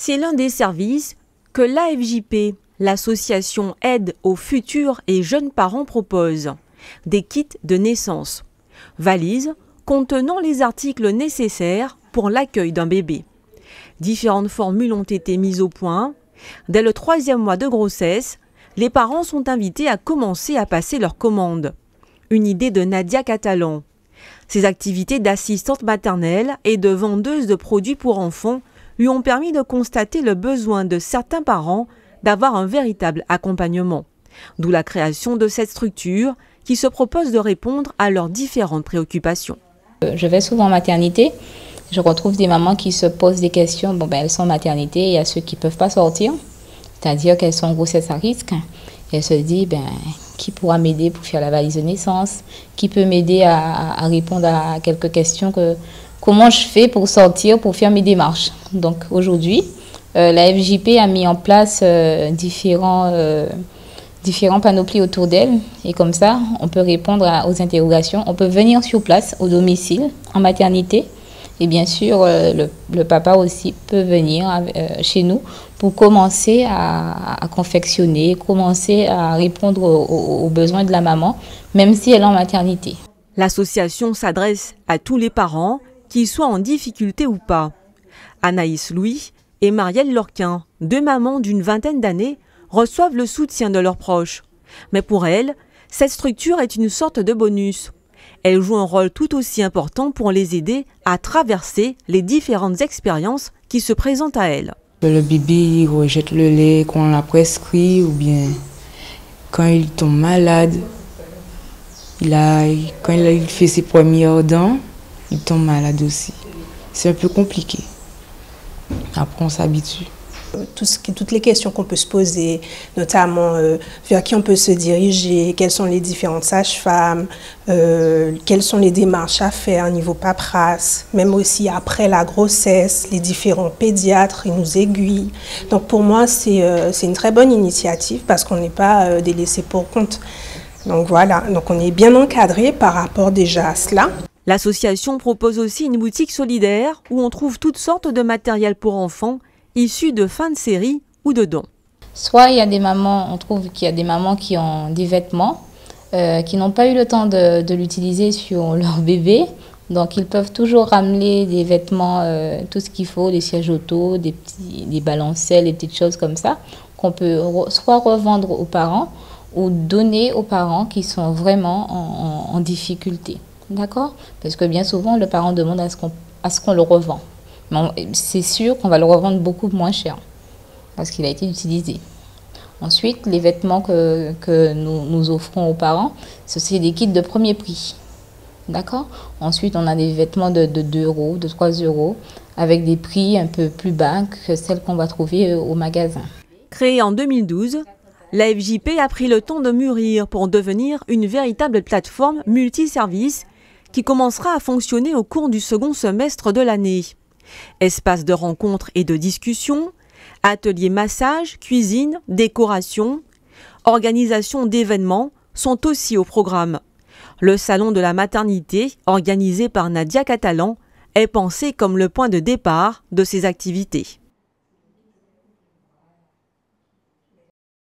C'est l'un des services que l'AFJP, l'association Aide aux futurs et jeunes parents, propose. Des kits de naissance. Valises contenant les articles nécessaires pour l'accueil d'un bébé. Différentes formules ont été mises au point. Dès le 3e mois de grossesse, les parents sont invités à commencer à passer leurs commandes. Une idée de Nadia Catalan. Ces activités d'assistante maternelle et de vendeuse de produits pour enfants lui ont permis de constater le besoin de certains parents d'avoir un véritable accompagnement. D'où la création de cette structure qui se propose de répondre à leurs différentes préoccupations. Je vais souvent en maternité, je retrouve des mamans qui se posent des questions. Elles sont en maternité, il y a ceux qui ne peuvent pas sortir, c'est-à-dire qu'elles sont en grossesse à risque. Et elles se disent, qui pourra m'aider pour faire la valise de naissance? Qui peut m'aider à répondre à quelques questions? Comment je fais pour sortir, pour faire mes démarches? Donc aujourd'hui, la FJP a mis en place différents panoplies autour d'elle. Et comme ça, on peut répondre aux interrogations. On peut venir sur place, au domicile, en maternité. Et bien sûr, le papa aussi peut venir chez nous pour commencer à confectionner, commencer à répondre aux besoins de la maman, même si elle est en maternité. L'association s'adresse à tous les parents, qu'ils soient en difficulté ou pas. Anaïs Louis et Marielle Lorquin, deux mamans d'une vingtaine d'années, reçoivent le soutien de leurs proches. Mais pour elles, cette structure est une sorte de bonus. Elle joue un rôle tout aussi important pour les aider à traverser les différentes expériences qui se présentent à elles. Le bébé il rejette le lait qu'on l'a prescrit ou bien quand il tombe malade, quand il fait ses premières dents, il tombe malade aussi. C'est un peu compliqué. Après on s'habitue. Toutes les questions qu'on peut se poser, notamment vers qui on peut se diriger, quelles sont les différentes sages-femmes, quelles sont les démarches à faire au niveau paperasse, même aussi après la grossesse, les différents pédiatres, ils nous aiguillent. Donc pour moi, c'est une très bonne initiative parce qu'on n'est pas délaissé pour compte. Donc voilà, donc on est bien encadré par rapport déjà à cela. L'association propose aussi une boutique solidaire où on trouve toutes sortes de matériel pour enfants issus de fins de série ou de dons. Soit il y a des mamans, on trouve qu'il y a des mamans qui ont des vêtements qui n'ont pas eu le temps de l'utiliser sur leur bébé. Donc ils peuvent toujours ramener des vêtements, tout ce qu'il faut, des sièges auto, des balancelles, des petites choses comme ça, qu'on peut soit revendre aux parents ou donner aux parents qui sont vraiment en difficulté. D'accord? Parce que bien souvent, le parent demande à ce qu'on le revend. C'est sûr qu'on va le revendre beaucoup moins cher parce qu'il a été utilisé. Ensuite, les vêtements que nous offrons aux parents, c'est des kits de premier prix. D'accord? Ensuite, on a des vêtements de 2 euros, de 3 euros, avec des prix un peu plus bas que celles qu'on va trouver au magasin. Créée en 2012, la FJP a pris le temps de mûrir pour devenir une véritable plateforme multiservice qui commencera à fonctionner au cours du second semestre de l'année. Espace de rencontres et de discussions, ateliers massage, cuisine, décoration, organisation d'événements sont aussi au programme. Le salon de la maternité, organisé par Nadia Catalan, est pensé comme le point de départ de ces activités.